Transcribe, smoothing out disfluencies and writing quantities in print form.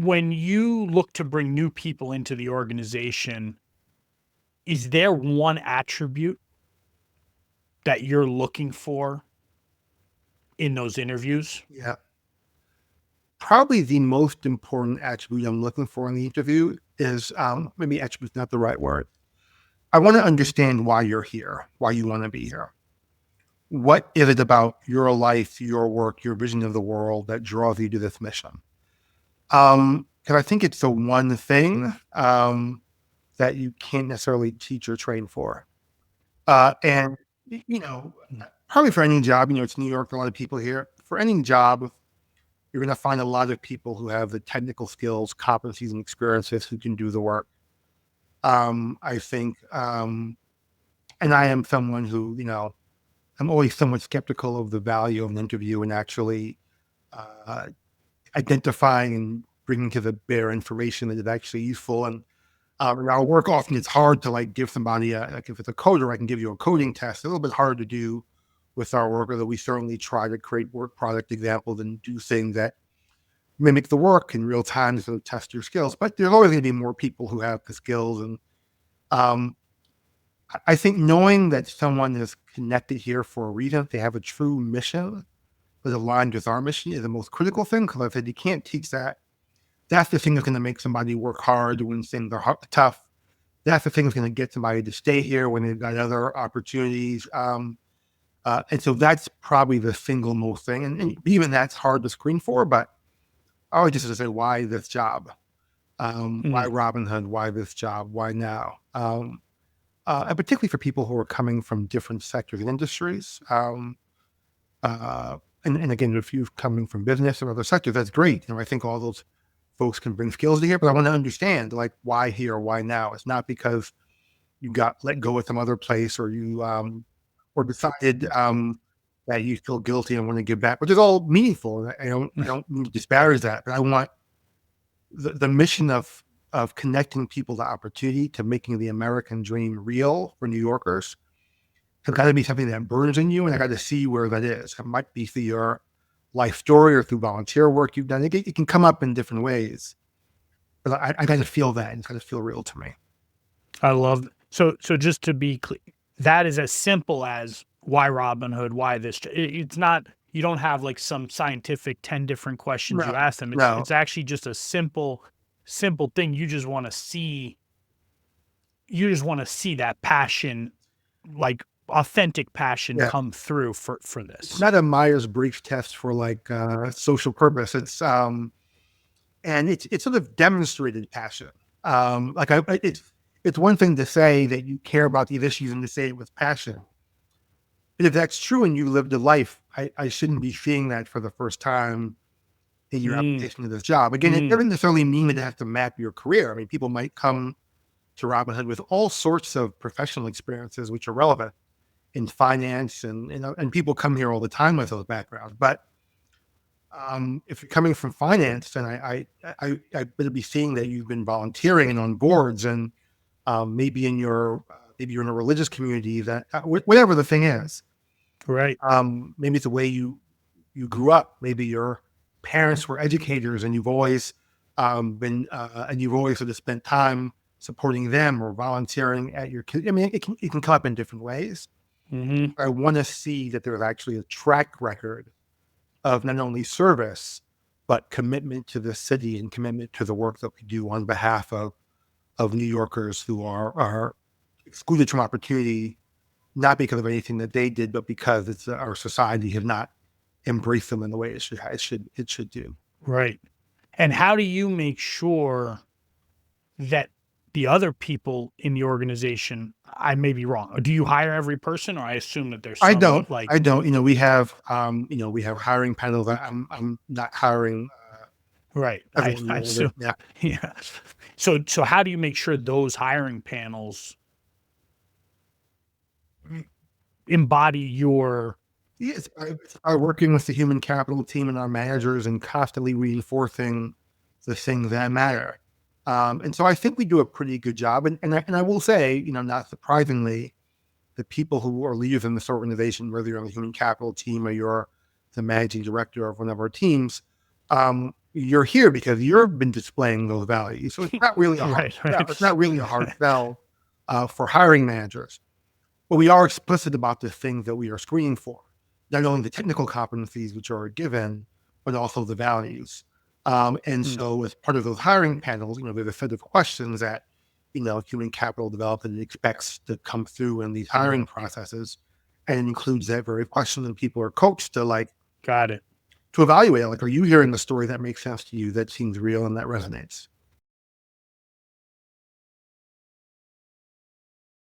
when you look to bring new people into the organization, is there one attribute that you're looking for in those interviews? Yeah. Probably the most important attribute I'm looking for in the interview is, maybe attribute's not the right word. I want to understand why you're here, why you want to be here. What is it about your life, your work, your vision of the world that draws you to this mission? Because I think it's the one thing that you can't necessarily teach or train for. And, you know, probably for any job, it's New York, a lot of people here. For any job, you're going to find a lot of people who have the technical skills, competencies, and experiences who can do the work. I think, and I am someone who, I'm always somewhat skeptical of the value of an interview and actually uh, identifying and bringing to the bear information that is actually useful. And in our work, often it's hard to like give somebody like if it's a coder, I can give you a coding test. It's a little bit harder to do with our work, although we certainly try to create work product examples and do things that mimic the work in real time to sort of test your skills. But there's always going to be more people who have the skills. And um, I think knowing that someone is connected here for a reason, they have a true mission that aligned with our mission is the most critical thing. Because I said you can't teach that. That's the thing that's going to make somebody work hard when things are tough. That's the thing that's going to get somebody to stay here when they've got other opportunities. And so that's probably the single most thing. And even that's hard to screen for, but I always just say, why this job? Why Mm, Robinhood? Why this job? Why now? And particularly for people who are coming from different sectors and industries. And again, if you're coming from business or other sectors, that's great. I think all those folks can bring skills to here, but I want to understand like why here, why now? It's not because you got let go at some other place or you or decided that you feel guilty and want to give back, which is all meaningful. I don't mean to disparage that, but I want the mission of connecting people to opportunity, to making the American dream real for New Yorkers. It's got to be something that burns in you, and I got to see where that is. It might be through your life story or through volunteer work you've done. It can come up in different ways, but I got to feel that, and it's got to feel real to me. I love so just to be clear, that is as simple as why Robinhood, why this. It's not you don't have like some scientific 10 different questions you No, ask them. no, It's actually just a simple thing. You just want to see that passion, like authentic passion yeah. come through for It's this. not a Myers Briggs test for like social purpose. And it's sort of demonstrated passion. Like it's one thing to say that you care about these issues and to say it with passion. But if that's true and you lived a life, I shouldn't be seeing that for the first time in your Mm, application to this job. Again, it mm, doesn't necessarily mean that it has to map your career. I mean, people might come to Robinhood with all sorts of professional experiences which are relevant in finance, and people come here all the time with those backgrounds. But if you're coming from finance, then I better be seeing that you've been volunteering and on boards, and maybe maybe you're in a religious community that whatever the thing is. right. Maybe it's the way you grew up. Maybe your parents were educators, and you've always been and you've always sort of spent time supporting them or volunteering at your. I mean, it can come up in different ways. Hmm. I want to see that there's actually a track record of not only service but commitment to the city and commitment to the work that we do on behalf of New Yorkers who are excluded from opportunity, not because of anything that they did, but because it's our society have not embraced them in the way it should do. Right. And how do you make sure that the other people in the organization, I may be wrong. Do you hire every person, or I assume that there's some I like don't. We have hiring panels. I'm not hiring right? everyone I role. assume, Yeah. yeah. So how do you make sure those hiring panels embody your Yes, I working with the human capital team and our managers and constantly reinforcing the things that matter. And so I think we do a pretty good job. And I will say, not surprisingly, the people who are leaders in this organization, whether you're on the human capital team or you're the managing director of one of our teams, you're here because you've been displaying those values. So it's not really a hard, Right. it's not really a hard sell for hiring managers. But we are explicit about the things that we are screening for, not only the technical competencies which are given, but also the values. And so as part of those hiring panels, there's a set of questions that, human capital development expects to come through in these hiring processes. And it includes that very question that people are coached to Got it. to evaluate, are you hearing the story that makes sense to you, that seems real and that resonates?